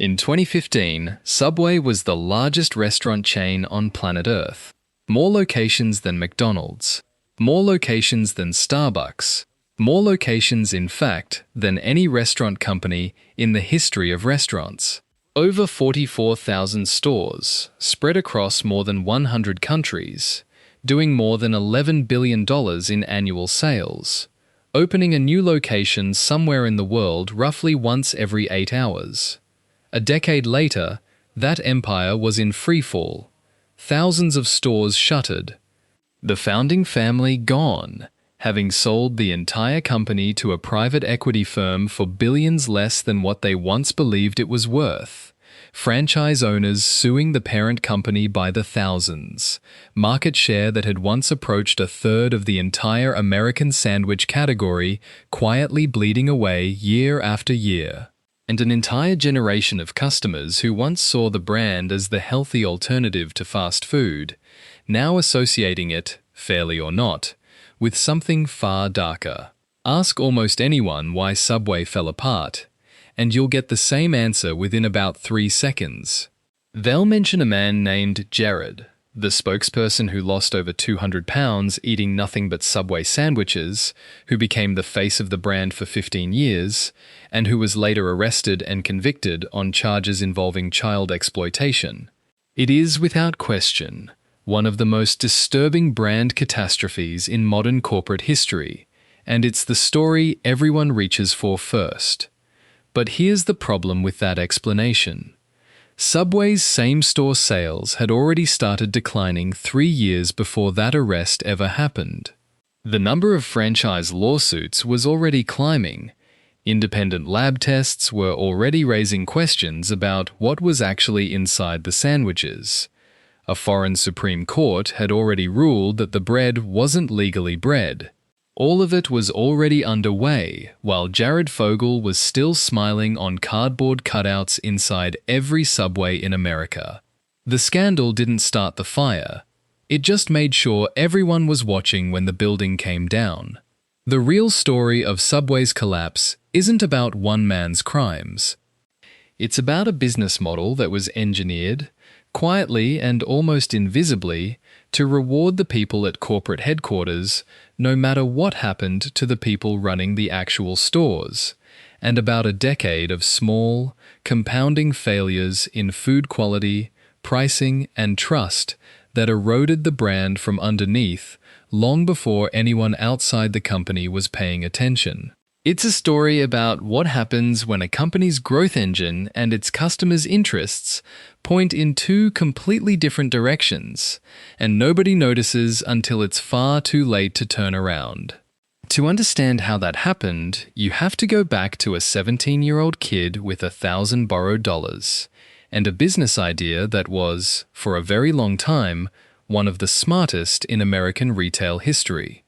In 2015, Subway was the largest restaurant chain on planet Earth. More locations than McDonald's. More locations than Starbucks. More locations, in fact, than any restaurant company in the history of restaurants. Over 44,000 stores, spread across more than 100 countries, doing more than $11 billion in annual sales, opening a new location somewhere in the world roughly once every 8 hours. A decade later, that empire was in freefall. Thousands of stores shuttered. The founding family gone, having sold the entire company to a private equity firm for billions less than what they once believed it was worth. Franchise owners suing the parent company by the thousands. Market share that had once approached a third of the entire American sandwich category quietly bleeding away year after year. And an entire generation of customers who once saw the brand as the healthy alternative to fast food, now associating it, fairly or not, with something far darker. Ask almost anyone why Subway fell apart, and you'll get the same answer within about 3 seconds. They'll mention a man named Jared, the spokesperson who lost over 200 pounds eating nothing but Subway sandwiches, who became the face of the brand for 15 years, and who was later arrested and convicted on charges involving child exploitation. It is, without question, one of the most disturbing brand catastrophes in modern corporate history, and it's the story everyone reaches for first. But here's the problem with that explanation. Subway's same-store sales had already started declining 3 years before that arrest ever happened. The number of franchise lawsuits was already climbing. Independent lab tests were already raising questions about what was actually inside the sandwiches. A foreign Supreme Court had already ruled that the bread wasn't legally bread. All of it was already underway, while Jared Fogle was still smiling on cardboard cutouts inside every Subway in America. The scandal didn't start the fire. It just made sure everyone was watching when the building came down. The real story of Subway's collapse isn't about one man's crimes. It's about a business model that was engineered, quietly and almost invisibly, to reward the people at corporate headquarters no matter what happened to the people running the actual stores, and about a decade of small, compounding failures in food quality, pricing, and trust that eroded the brand from underneath long before anyone outside the company was paying attention. It's a story about what happens when a company's growth engine and its customers' interests point in 2 completely different directions, and nobody notices until it's far too late to turn around. To understand how that happened, you have to go back to a 17-year-old kid with 1,000 borrowed dollars, and a business idea that was, for a very long time, one of the smartest in American retail history.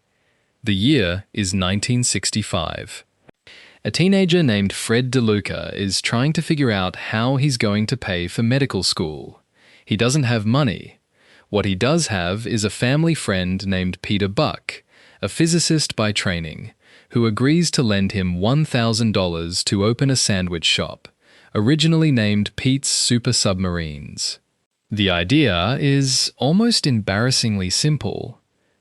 The year is 1965. A teenager named Fred DeLuca is trying to figure out how he's going to pay for medical school. He doesn't have money. What he does have is a family friend named Peter Buck, a physicist by training, who agrees to lend him $1,000 to open a sandwich shop, originally named Pete's Super Submarines. The idea is almost embarrassingly simple.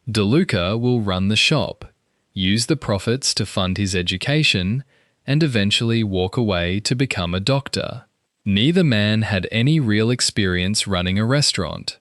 DeLuca will run the shop, use the profits to fund his education, and eventually walk away to become a doctor. Neither man had any real experience running a restaurant.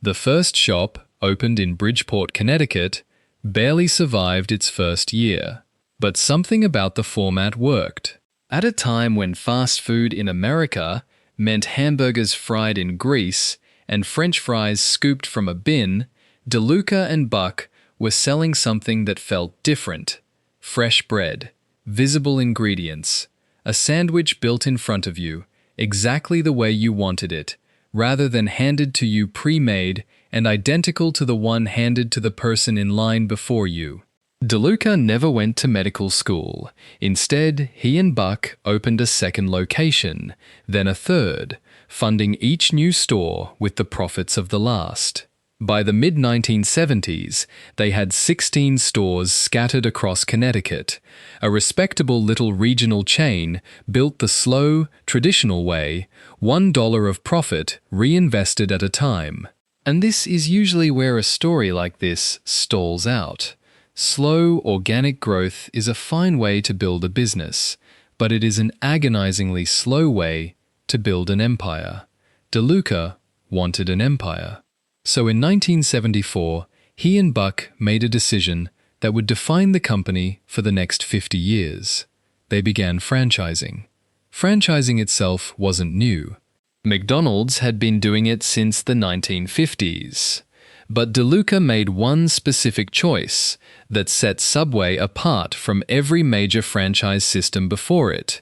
The first shop, opened in Bridgeport, Connecticut, barely survived its first year. But something about the format worked. At a time when fast food in America meant hamburgers fried in grease and French fries scooped from a bin, DeLuca and Buck were selling something that felt different. Fresh bread, visible ingredients, a sandwich built in front of you, exactly the way you wanted it, rather than handed to you pre-made and identical to the one handed to the person in line before you. DeLuca never went to medical school. Instead, he and Buck opened a second location, then a third, funding each new store with the profits of the last. By the mid-1970s, they had 16 stores scattered across Connecticut. A respectable little regional chain built the slow, traditional way, $1 of profit reinvested at a time. And this is usually where a story like this stalls out. Slow, organic growth is a fine way to build a business, but it is an agonizingly slow way to build an empire. DeLuca wanted an empire. So in 1974, he and Buck made a decision that would define the company for the next 50 years. They began franchising. Franchising itself wasn't new. McDonald's had been doing it since the 1950s. But DeLuca made one specific choice that set Subway apart from every major franchise system before it.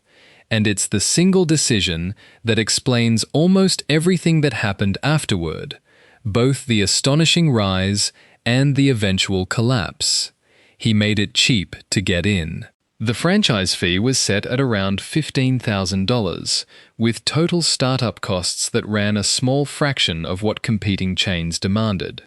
And it's the single decision that explains almost everything that happened afterward, both the astonishing rise and the eventual collapse. He made it cheap to get in. The franchise fee was set at around $15,000, with total startup costs that ran a small fraction of what competing chains demanded.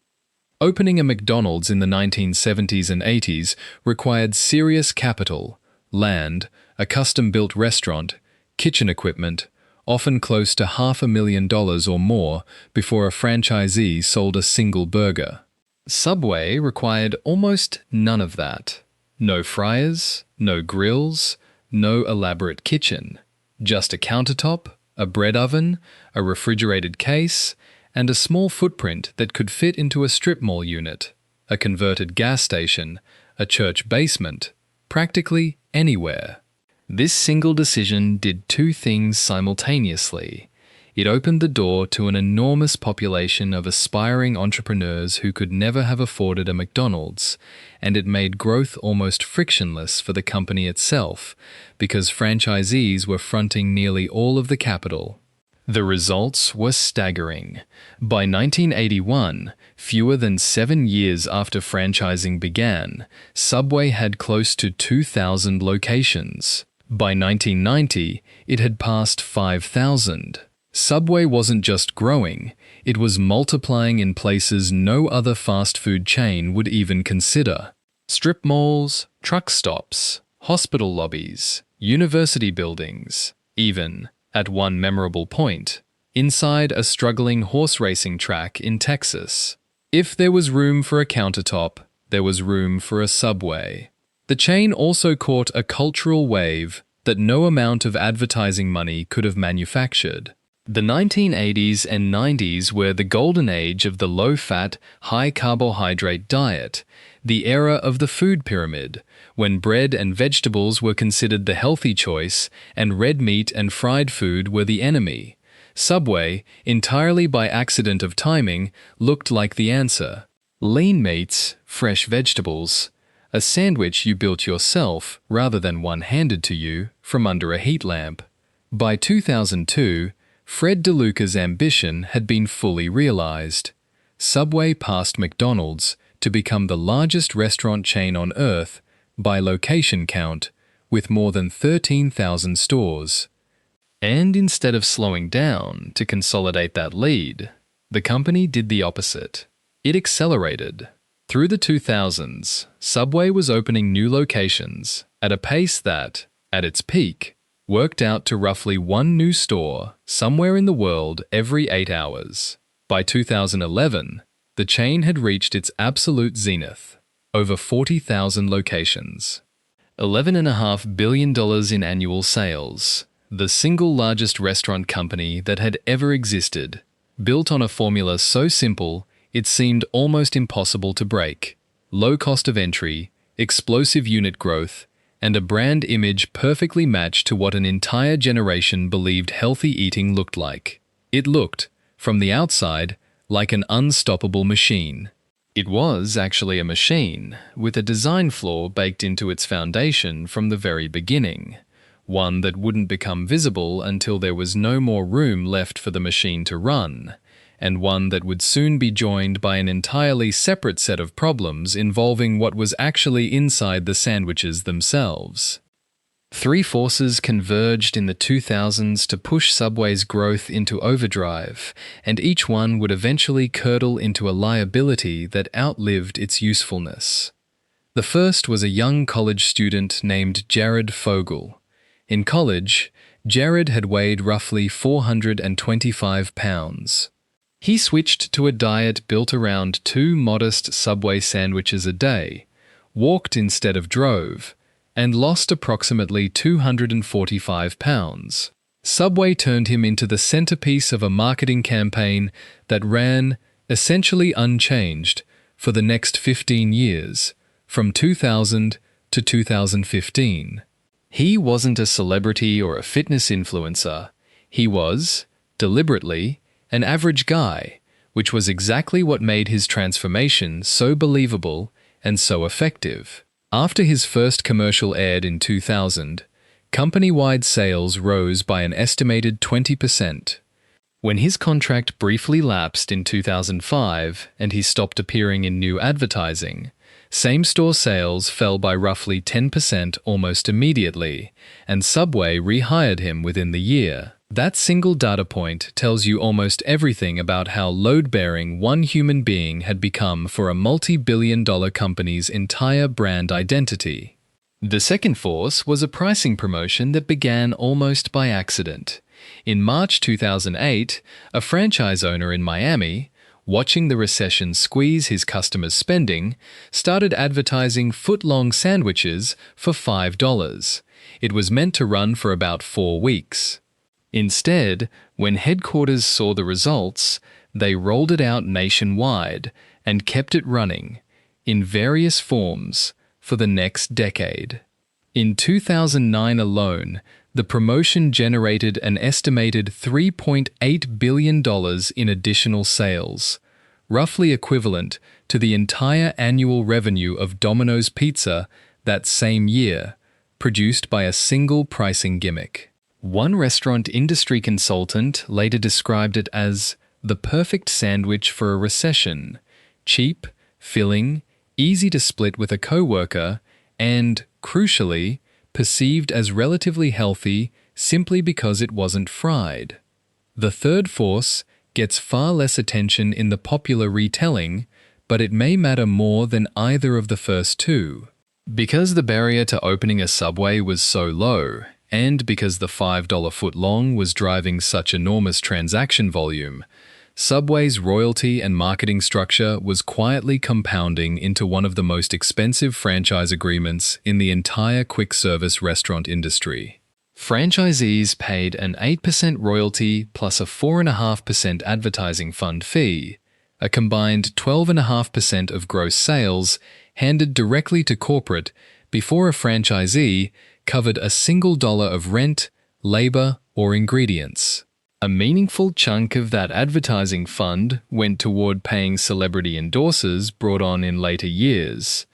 Opening a McDonald's in the 1970s and 80s required serious capital, land, a custom-built restaurant, kitchen equipment, often close to $500,000 or more before a franchisee sold a single burger. Subway required almost none of that. No fryers, no grills, no elaborate kitchen. Just a countertop, a bread oven, a refrigerated case, and a small footprint that could fit into a strip mall unit, a converted gas station, a church basement, practically anywhere. This single decision did two things simultaneously. It opened the door to an enormous population of aspiring entrepreneurs who could never have afforded a McDonald's, and it made growth almost frictionless for the company itself, because franchisees were fronting nearly all of the capital. The results were staggering. By 1981, fewer than 7 years after franchising began, Subway had close to 2,000 locations. By 1990, it had passed 5,000. Subway wasn't just growing, it was multiplying in places no other fast food chain would even consider. Strip malls, truck stops, hospital lobbies, university buildings, even, at one memorable point, inside a struggling horse racing track in Texas. If there was room for a countertop, there was room for a Subway. The chain also caught a cultural wave that no amount of advertising money could have manufactured. The 1980s and 90s were the golden age of the low-fat, high-carbohydrate diet, the era of the food pyramid, when bread and vegetables were considered the healthy choice and red meat and fried food were the enemy. Subway, entirely by accident of timing, looked like the answer. Lean meats, fresh vegetables, a sandwich you built yourself rather than one handed to you from under a heat lamp. By 2002, Fred DeLuca's ambition had been fully realized. Subway passed McDonald's to become the largest restaurant chain on Earth by location count, with more than 13,000 stores. And instead of slowing down to consolidate that lead, the company did the opposite. It accelerated. Through the 2000s, Subway was opening new locations at a pace that, at its peak, worked out to roughly one new store somewhere in the world every 8 hours. By 2011, the chain had reached its absolute zenith, over 40,000 locations. $11.5 billion in annual sales, the single largest restaurant company that had ever existed, built on a formula so simple it seemed almost impossible to break. Low cost of entry, explosive unit growth, and a brand image perfectly matched to what an entire generation believed healthy eating looked like. It looked, from the outside, like an unstoppable machine. It was actually a machine, with a design flaw baked into its foundation from the very beginning, one that wouldn't become visible until there was no more room left for the machine to run, and one that would soon be joined by an entirely separate set of problems involving what was actually inside the sandwiches themselves. Three forces converged in the 2000s to push Subway's growth into overdrive, and each one would eventually curdle into a liability that outlived its usefulness. The first was a young college student named Jared Fogle. In college, Jared had weighed roughly 425 pounds. He switched to a diet built around 2 modest Subway sandwiches a day, walked instead of drove, and lost approximately 245 pounds. Subway turned him into the centerpiece of a marketing campaign that ran, essentially unchanged, for the next 15 years, from 2000 to 2015. He wasn't a celebrity or a fitness influencer. He was, deliberately, an average guy, which was exactly what made his transformation so believable and so effective. After his first commercial aired in 2000, company-wide sales rose by an estimated 20%. When his contract briefly lapsed in 2005 and he stopped appearing in new advertising, same-store sales fell by roughly 10% almost immediately, and Subway rehired him within the year. That single data point tells you almost everything about how load-bearing one human being had become for a multi-billion-dollar company's entire brand identity. The second force was a pricing promotion that began almost by accident. In March 2008, a franchise owner in Miami, watching the recession squeeze his customers' spending, started advertising Footlong sandwiches for $5. It was meant to run for about 4 weeks. Instead, when headquarters saw the results, they rolled it out nationwide and kept it running, in various forms, for the next decade. In 2009 alone, the promotion generated an estimated $3.8 billion in additional sales, roughly equivalent to the entire annual revenue of Domino's Pizza that same year, produced by a single pricing gimmick. One restaurant industry consultant later described it as the perfect sandwich for a recession: cheap, filling, easy to split with a coworker, and, crucially, perceived as relatively healthy simply because it wasn't fried. The third force gets far less attention in the popular retelling, but it may matter more than either of the first two. Because the barrier to opening a Subway was so low, and because the $5 footlong was driving such enormous transaction volume, Subway's royalty and marketing structure was quietly compounding into one of the most expensive franchise agreements in the entire quick-service restaurant industry. Franchisees paid an 8% royalty plus a 4.5% advertising fund fee, a combined 12.5% of gross sales handed directly to corporate before a franchisee covered a single dollar of rent, labor, or ingredients. A meaningful chunk of that advertising fund went toward paying celebrity endorsers brought on in later years,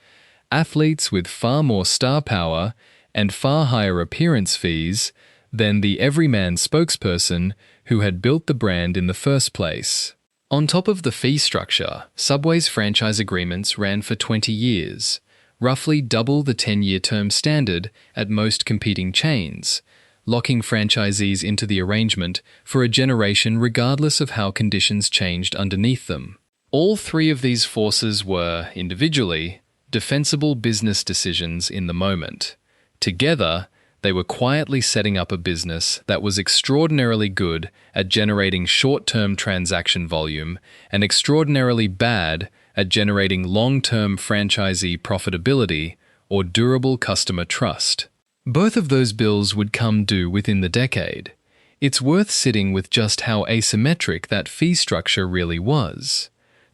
athletes with far more star power and far higher appearance fees than the everyman spokesperson who had built the brand in the first place. On top of the fee structure, Subway's franchise agreements ran for 20 years, roughly double the 10-year term standard at most competing chains, locking franchisees into the arrangement for a generation regardless of how conditions changed underneath them. All three of these forces were, individually, defensible business decisions in the moment. Together, they were quietly setting up a business that was extraordinarily good at generating short-term transaction volume and extraordinarily bad at generating long-term franchisee profitability or durable customer trust. Both of those bills would come due within the decade. It's worth sitting with just how asymmetric that fee structure really was.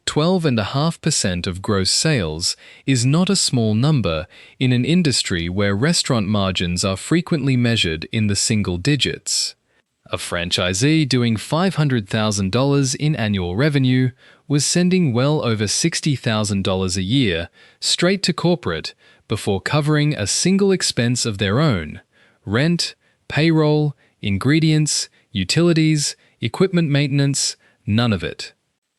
12.5% of gross sales is not a small number in an industry where restaurant margins are frequently measured in the single digits. A franchisee doing $500,000 in annual revenue was sending well over $60,000 a year straight to corporate before covering a single expense of their own: rent, payroll, ingredients, utilities, equipment maintenance, none of it.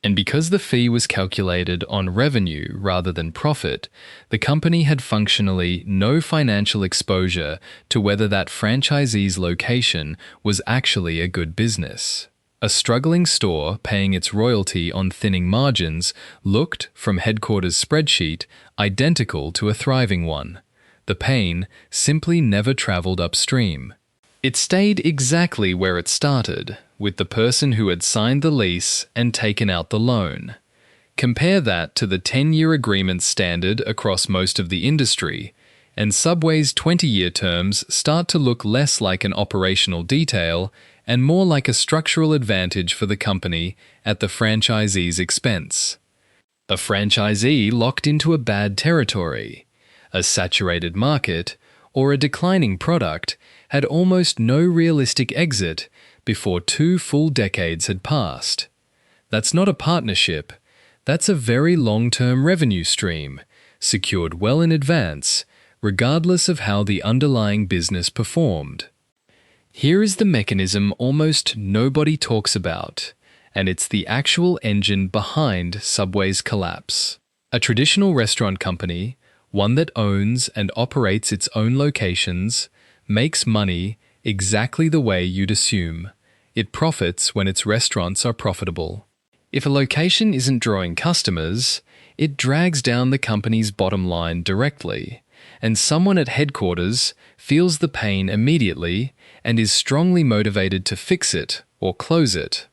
And because the fee was calculated on revenue rather than profit, the company had functionally no financial exposure to whether that franchisee's location was actually a good business. A struggling store paying its royalty on thinning margins looked, from headquarters' spreadsheet, identical to a thriving one. The pain simply never traveled upstream. It stayed exactly where it started, with the person who had signed the lease and taken out the loan. Compare that to the 10-year agreement standard across most of the industry, and Subway's 20-year terms start to look less like an operational detail and more like a structural advantage for the company at the franchisee's expense. A franchisee locked into a bad territory, a saturated market, or a declining product had almost no realistic exit before 2 full decades had passed. That's not a partnership, that's a very long-term revenue stream, secured well in advance, regardless of how the underlying business performed. Here is the mechanism almost nobody talks about, and it's the actual engine behind Subway's collapse. A traditional restaurant company, one that owns and operates its own locations, makes money exactly the way you'd assume. It profits when its restaurants are profitable. If a location isn't drawing customers, it drags down the company's bottom line directly, and someone at headquarters feels the pain immediately and is strongly motivated to fix it or close it.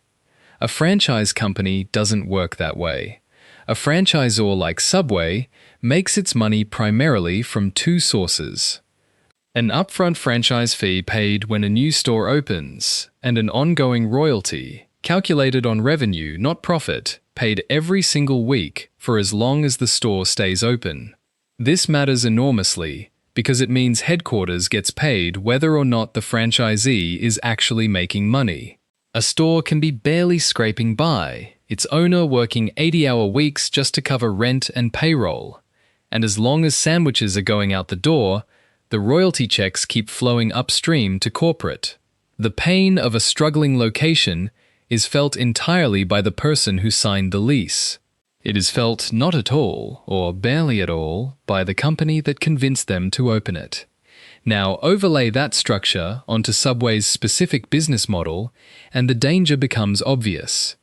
A franchise company doesn't work that way. A franchisor like Subway makes its money primarily from 2 sources: an upfront franchise fee paid when a new store opens, and an ongoing royalty, calculated on revenue, not profit, paid every single week for as long as the store stays open. This matters enormously because it means headquarters gets paid whether or not the franchisee is actually making money. A store can be barely scraping by, its owner working 80-hour weeks just to cover rent and payroll. And as long as sandwiches are going out the door, the royalty checks keep flowing upstream to corporate. The pain of a struggling location is felt entirely by the person who signed the lease. It is felt not at all, or barely at all, by the company that convinced them to open it. Now overlay that structure onto Subway's specific business model, and the danger becomes obvious.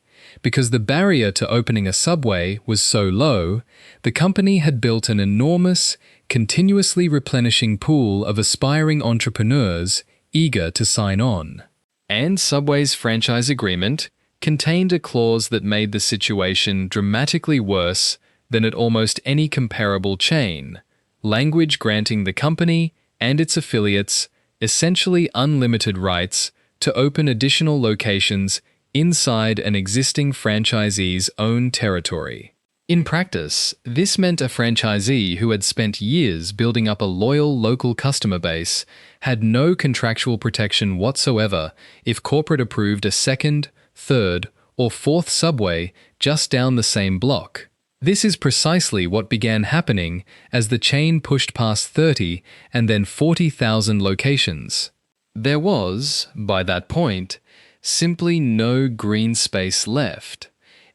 Because the barrier to opening a Subway was so low, the company had built an enormous, continuously replenishing pool of aspiring entrepreneurs eager to sign on. And Subway's franchise agreement contained a clause that made the situation dramatically worse than at almost any comparable chain, language granting the company and its affiliates essentially unlimited rights to open additional locations inside an existing franchisee's own territory. In practice, this meant a franchisee who had spent years building up a loyal local customer base had no contractual protection whatsoever if corporate approved a second, third, or fourth Subway just down the same block. This is precisely what began happening as the chain pushed past 30 and then 40,000 locations. There was, by that point, simply no green space left.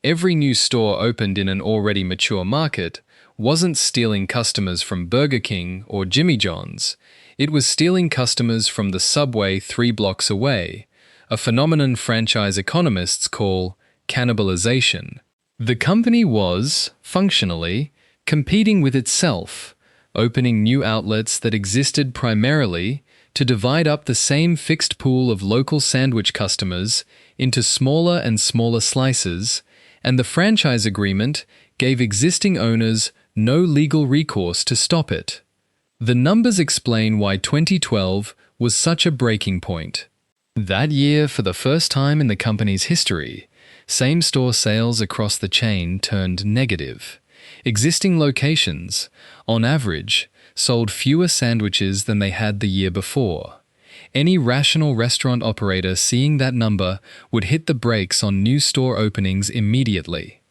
Every new store opened in an already mature market wasn't stealing customers from Burger King or Jimmy John's. It was stealing customers from the Subway 3 blocks away, a phenomenon franchise economists call cannibalization. The company was, functionally, competing with itself, opening new outlets that existed primarily to divide up the same fixed pool of local sandwich customers into smaller and smaller slices, and the franchise agreement gave existing owners no legal recourse to stop it. The numbers explain why 2012 was such a breaking point. That year, for the first time in the company's history, same-store sales across the chain turned negative. Existing locations, on average, sold fewer sandwiches than they had the year before. Any rational restaurant operator seeing that number would hit the brakes on new store openings immediately.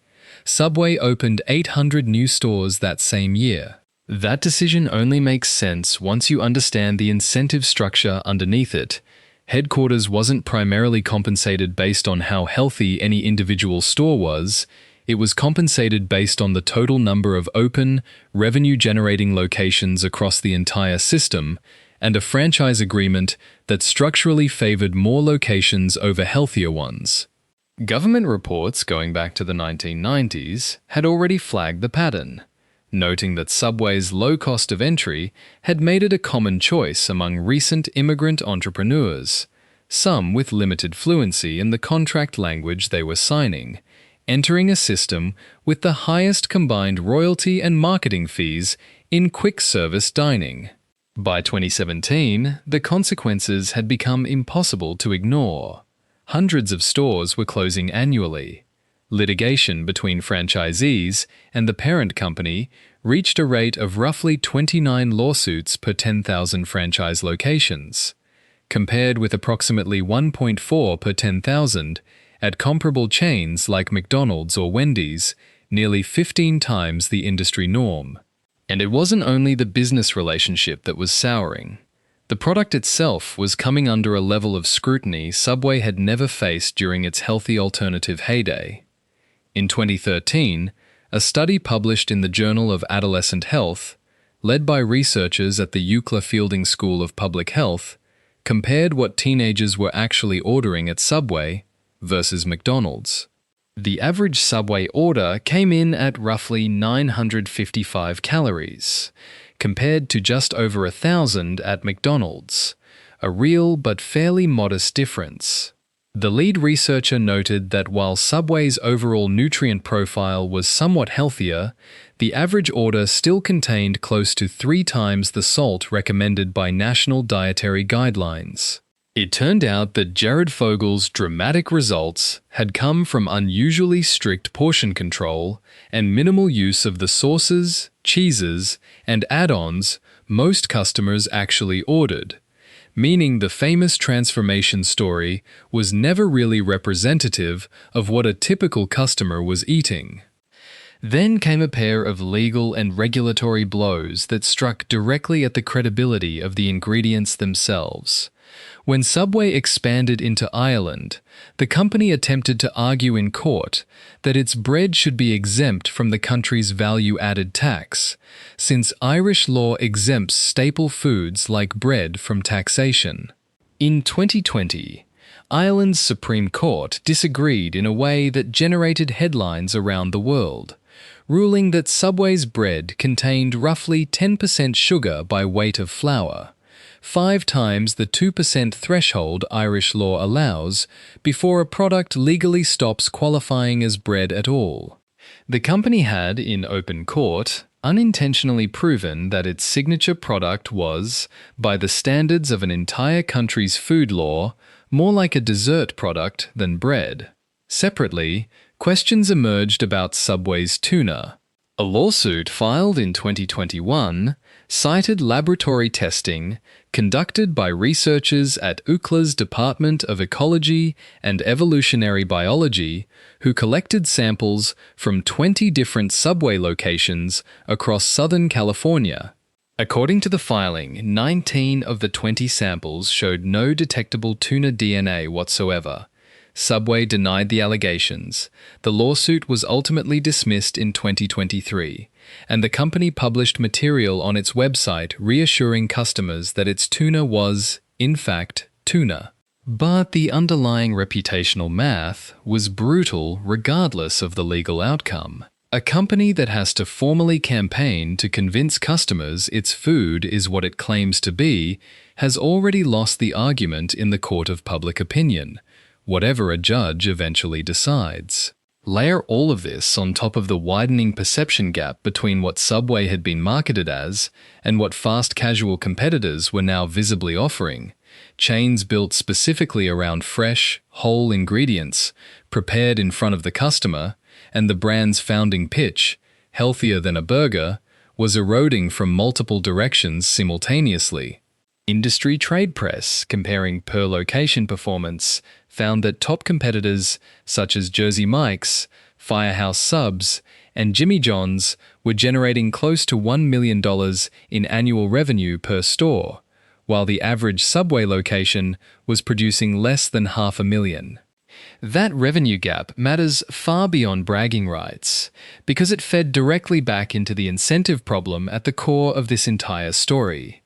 Subway opened 800 new stores that same year. That decision only makes sense once you understand the incentive structure underneath it, Headquarters wasn't primarily compensated based on how healthy any individual store was, it was compensated based on the total number of open, revenue-generating locations across the entire system, and a franchise agreement that structurally favored more locations over healthier ones. Government reports going back to the 1990s had already flagged the pattern, noting that Subway's low cost of entry had made it a common choice among recent immigrant entrepreneurs, some with limited fluency in the contract language they were signing, entering a system with the highest combined royalty and marketing fees in quick-service dining. By 2017, the consequences had become impossible to ignore. Hundreds of stores were closing annually. Litigation between franchisees and the parent company reached a rate of roughly 29 lawsuits per 10,000 franchise locations, compared with approximately 1.4 per 10,000 at comparable chains like McDonald's or Wendy's, nearly 15 times the industry norm. And it wasn't only the business relationship that was souring. The product itself was coming under a level of scrutiny Subway had never faced during its healthy alternative heyday. In 2013, a study published in the Journal of Adolescent Health, led by researchers at the UCLA Fielding School of Public Health, compared what teenagers were actually ordering at Subway versus McDonald's. The average Subway order came in at roughly 955 calories, compared to just over 1,000 at McDonald's, a real but fairly modest difference. The lead researcher noted that while Subway's overall nutrient profile was somewhat healthier, the average order still contained close to 3 times the salt recommended by national dietary guidelines. It turned out that Jared Fogle's dramatic results had come from unusually strict portion control and minimal use of the sauces, cheeses, and add-ons most customers actually ordered, meaning the famous transformation story was never really representative of what a typical customer was eating. Then came a pair of legal and regulatory blows that struck directly at the credibility of the ingredients themselves. When Subway expanded into Ireland, the company attempted to argue in court that its bread should be exempt from the country's value-added tax, since Irish law exempts staple foods like bread from taxation. In 2020, Ireland's Supreme Court disagreed in a way that generated headlines around the world, ruling that Subway's bread contained roughly 10% sugar by weight of flour, 5 times the 2% threshold Irish law allows before a product legally stops qualifying as bread at all. The company had, in open court, unintentionally proven that its signature product was, by the standards of an entire country's food law, more like a dessert product than bread. Separately, questions emerged about Subway's tuna. A lawsuit filed in 2021 cited laboratory testing conducted by researchers at UCLA's Department of Ecology and Evolutionary Biology who collected samples from 20 different Subway locations across Southern California. According to the filing, 19 of the 20 samples showed no detectable tuna DNA whatsoever. Subway denied the allegations. The lawsuit was ultimately dismissed in 2023, and the company published material on its website reassuring customers that its tuna was, in fact, tuna. But the underlying reputational math was brutal regardless of the legal outcome. A company that has to formally campaign to convince customers its food is what it claims to be has already lost the argument in the court of public opinion, whatever a judge eventually decides. Layer all of this on top of the widening perception gap between what Subway had been marketed as and what fast casual competitors were now visibly offering, chains built specifically around fresh, whole ingredients, prepared in front of the customer, and the brand's founding pitch, healthier than a burger, was eroding from multiple directions simultaneously. Industry trade press, comparing per-location performance, found that top competitors such as Jersey Mike's, Firehouse Subs, and Jimmy John's were generating close to $1 million in annual revenue per store, while the average Subway location was producing less than 500,000. That revenue gap matters far beyond bragging rights, because it fed directly back into the incentive problem at the core of this entire story.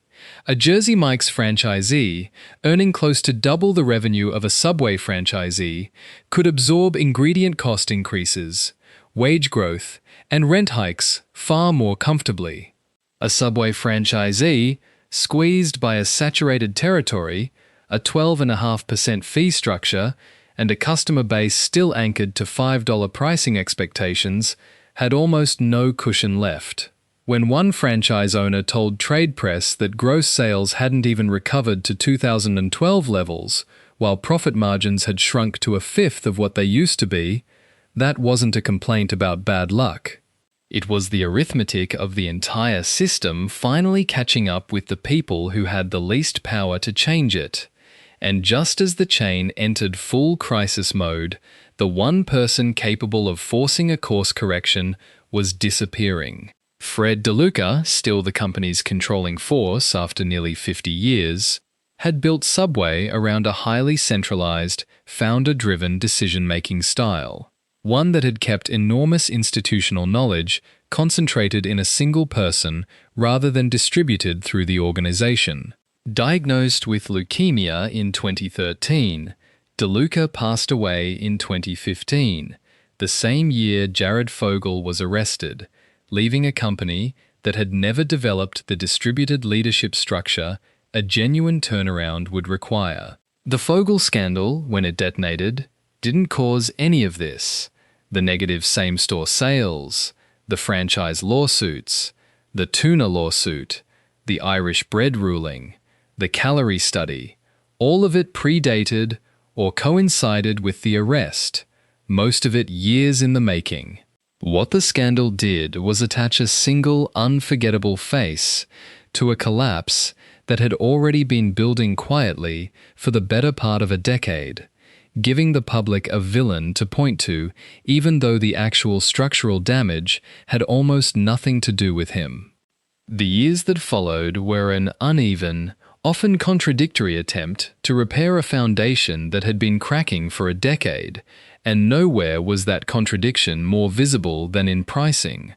A Jersey Mike's franchisee, earning close to double the revenue of a Subway franchisee, could absorb ingredient cost increases, wage growth, and rent hikes far more comfortably. A Subway franchisee, squeezed by a saturated territory, a 12.5% fee structure, and a customer base still anchored to $5 pricing expectations, had almost no cushion left. When one franchise owner told trade press that gross sales hadn't even recovered to 2012 levels, while profit margins had shrunk to a fifth of what they used to be, that wasn't a complaint about bad luck. It was the arithmetic of the entire system finally catching up with the people who had the least power to change it. And just as the chain entered full crisis mode, the one person capable of forcing a course correction was disappearing. Fred DeLuca, still the company's controlling force after nearly 50 years, had built Subway around a highly centralized, founder-driven decision-making style, one that had kept enormous institutional knowledge concentrated in a single person rather than distributed through the organization. Diagnosed with leukemia in 2013, DeLuca passed away in 2015, the same year Jared Fogle was arrested, leaving a company that had never developed the distributed leadership structure a genuine turnaround would require. The Fogle scandal, when it detonated, didn't cause any of this. The negative same-store sales, the franchise lawsuits, the tuna lawsuit, the Irish bread ruling, the calorie study, all of it predated or coincided with the arrest, most of it years in the making. What the scandal did was attach a single unforgettable face to a collapse that had already been building quietly for the better part of a decade, giving the public a villain to point to even though the actual structural damage had almost nothing to do with him. The years that followed were an uneven, often contradictory attempt to repair a foundation that had been cracking for a decade, and nowhere was that contradiction more visible than in pricing.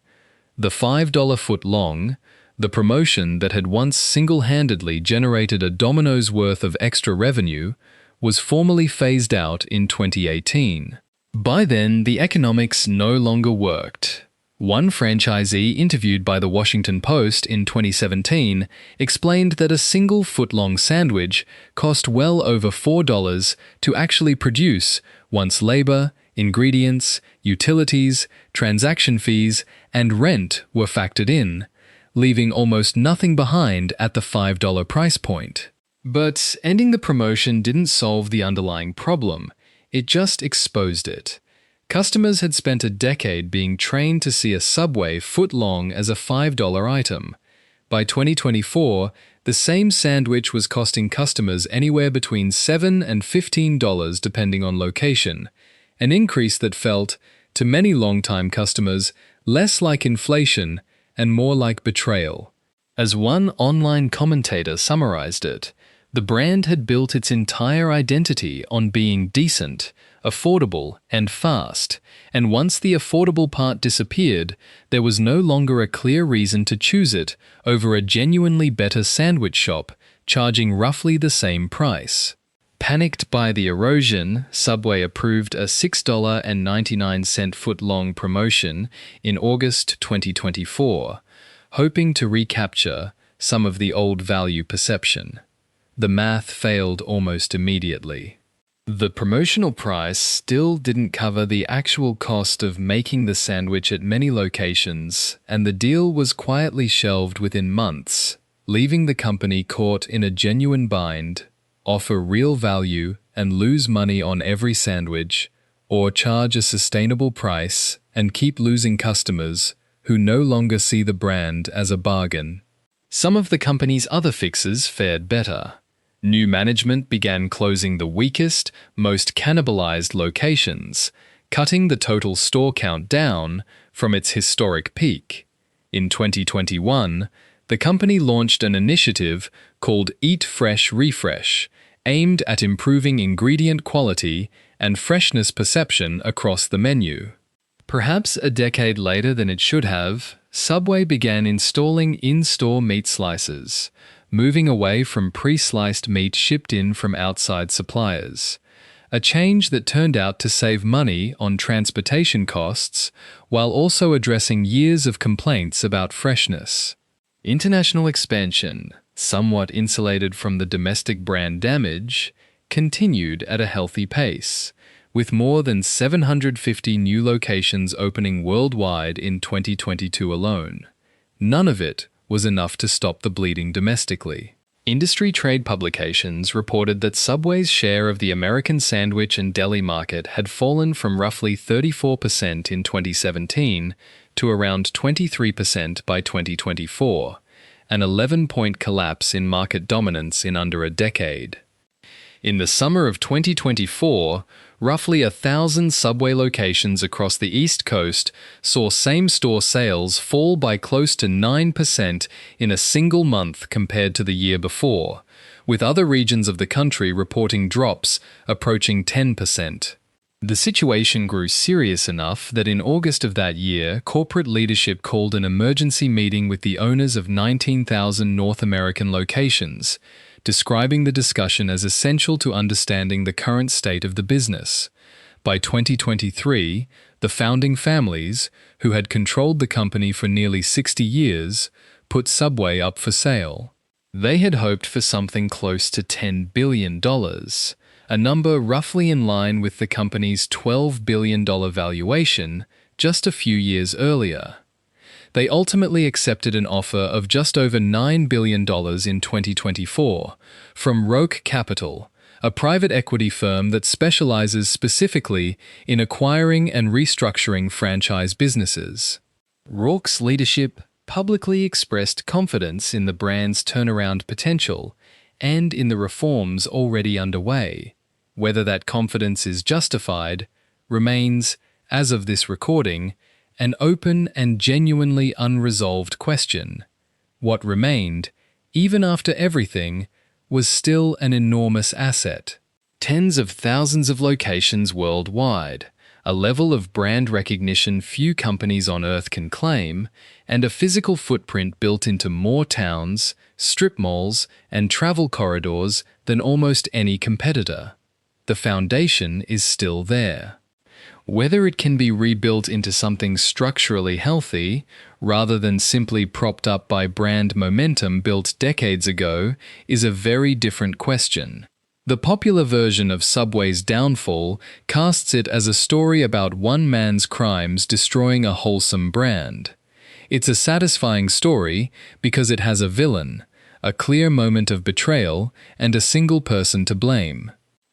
The $5 Footlong, the promotion that had once single-handedly generated a domino's worth of extra revenue, was formally phased out in 2018. By then, the economics no longer worked. One franchisee interviewed by the Washington Post in 2017 explained that a single footlong sandwich cost well over $4 to actually produce once labor, ingredients, utilities, transaction fees, and rent were factored in, leaving almost nothing behind at the $5 price point. But ending the promotion didn't solve the underlying problem, it just exposed it. Customers had spent a decade being trained to see a Subway footlong as a $5 item. By 2024, the same sandwich was costing customers anywhere between $7 and $15 depending on location, an increase that felt, to many longtime customers, less like inflation and more like betrayal. As one online commentator summarized it, the brand had built its entire identity on being decent, affordable, and fast, and once the affordable part disappeared, there was no longer a clear reason to choose it over a genuinely better sandwich shop, charging roughly the same price. Panicked by the erosion, Subway approved a $6.99 footlong promotion in August 2024, hoping to recapture some of the old value perception. The math failed almost immediately. The promotional price still didn't cover the actual cost of making the sandwich at many locations, and the deal was quietly shelved within months, leaving the company caught in a genuine bind: offer real value and lose money on every sandwich, or charge a sustainable price and keep losing customers who no longer see the brand as a bargain. Some of the company's other fixes fared better. New management began closing the weakest, most cannibalized locations, cutting the total store count down from its historic peak. In 2021, The company launched an initiative called Eat Fresh Refresh, aimed at improving ingredient quality and freshness perception across the menu. Perhaps a decade later than it should have, Subway began installing in-store meat slicers, moving away from pre-sliced meat shipped in from outside suppliers. A change that turned out to save money on transportation costs while also addressing years of complaints about freshness. International expansion, somewhat insulated from the domestic brand damage, continued at a healthy pace, with more than 750 new locations opening worldwide in 2022 alone. None of it was enough to stop the bleeding domestically. Industry trade publications reported that Subway's share of the American sandwich and deli market had fallen from roughly 34% in 2017 to around 23% by 2024, an 11-point collapse in market dominance in under a decade. In the summer of 2024, roughly 1,000 Subway locations across the East Coast saw same-store sales fall by close to 9% in a single month compared to the year before, with other regions of the country reporting drops approaching 10%. The situation grew serious enough that in August of that year, corporate leadership called an emergency meeting with the owners of 19,000 North American locations, describing the discussion as essential to understanding the current state of the business. By 2023, the founding families, who had controlled the company for nearly 60 years, put Subway up for sale. They had hoped for something close to $10 billion, a number roughly in line with the company's $12 billion valuation just a few years earlier. They ultimately accepted an offer of just over $9 billion in 2024 from Roark Capital, a private equity firm that specializes specifically in acquiring and restructuring franchise businesses. Roark's leadership publicly expressed confidence in the brand's turnaround potential and in the reforms already underway. Whether that confidence is justified remains, as of this recording, an open and genuinely unresolved question. What remained, even after everything, was still an enormous asset. Tens of thousands of locations worldwide, a level of brand recognition few companies on Earth can claim, and a physical footprint built into more towns, strip malls, and travel corridors than almost any competitor. The foundation is still there. Whether it can be rebuilt into something structurally healthy, rather than simply propped up by brand momentum built decades ago, is a very different question. The popular version of Subway's downfall casts it as a story about one man's crimes destroying a wholesome brand. It's a satisfying story because it has a villain, a clear moment of betrayal, and a single person to blame.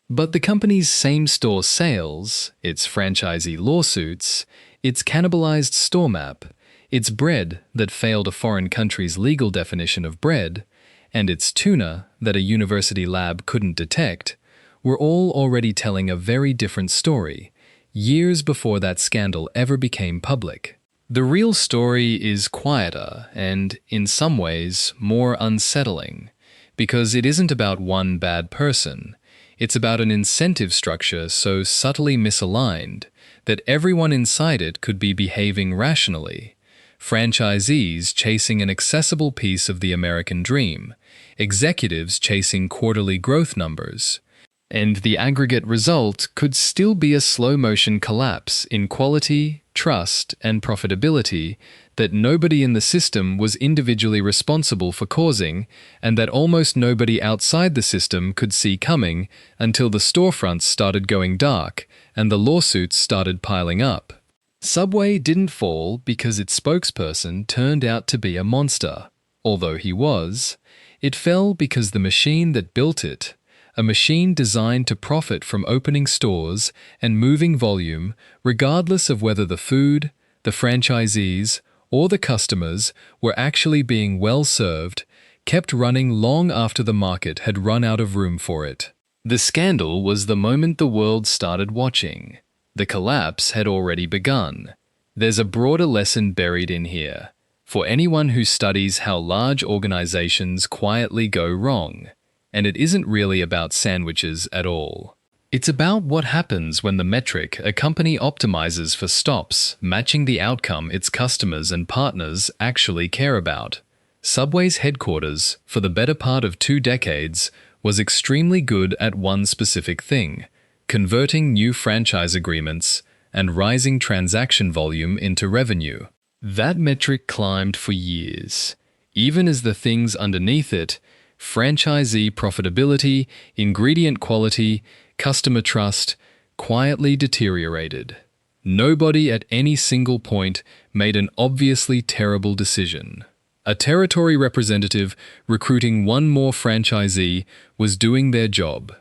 But the company's same-store sales, its franchisee lawsuits, its cannibalized store map, its bread that failed a foreign country's legal definition of bread, and its tuna that a university lab couldn't detect, were all already telling a very different story, years before that scandal ever became public. The real story is quieter and, in some ways, more unsettling, because it isn't about one bad person. It's about an incentive structure so subtly misaligned that everyone inside it could be behaving rationally. Franchisees chasing an accessible piece of the American dream, executives chasing quarterly growth numbers, and the aggregate result could still be a slow-motion collapse in quality, trust, and profitability that nobody in the system was individually responsible for causing, and that almost nobody outside the system could see coming until the storefronts started going dark and the lawsuits started piling up. Subway didn't fall because its spokesperson turned out to be a monster, although he was. It fell because the machine that built it, a machine designed to profit from opening stores and moving volume, regardless of whether the food, the franchisees, or the customers were actually being well served, kept running long after the market had run out of room for it. The scandal was the moment the world started watching. The collapse had already begun. There's a broader lesson buried in here. for anyone who studies how large organizations quietly go wrong. And it isn't really about sandwiches at all. It's about what happens when the metric a company optimizes for stops matching the outcome its customers and partners actually care about. Subway's headquarters, for the better part of 2 decades, was extremely good at one specific thing: converting new franchise agreements and rising transaction volume into revenue. That metric climbed for years, even as the things underneath it, franchisee profitability, ingredient quality, customer trust, quietly deteriorated. Nobody at any single point made an obviously terrible decision. A territory representative recruiting one more franchisee was doing their job.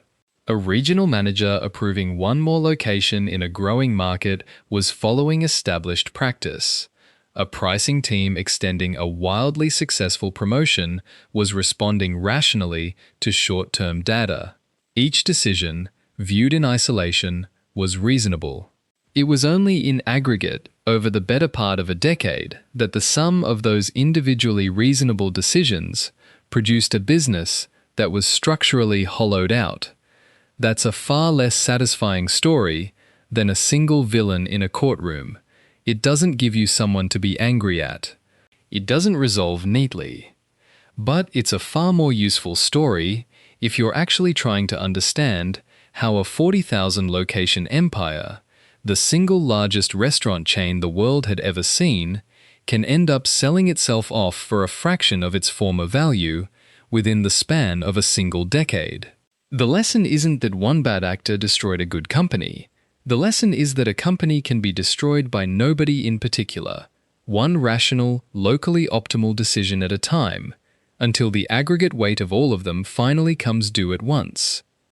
A regional manager approving one more location in a growing market was following established practice. A pricing team extending a wildly successful promotion was responding rationally to short-term data. Each decision, viewed in isolation, was reasonable. It was only in aggregate, over the better part of a decade, that the sum of those individually reasonable decisions produced a business that was structurally hollowed out. That's a far less satisfying story than a single villain in a courtroom. It doesn't give you someone to be angry at. It doesn't resolve neatly. But it's a far more useful story if you're actually trying to understand how a 40,000 location empire, the single largest restaurant chain the world had ever seen, can end up selling itself off for a fraction of its former value within the span of a single decade. The lesson isn't that one bad actor destroyed a good company. The lesson is that a company can be destroyed by nobody in particular, one rational, locally optimal decision at a time, until the aggregate weight of all of them finally comes due at once.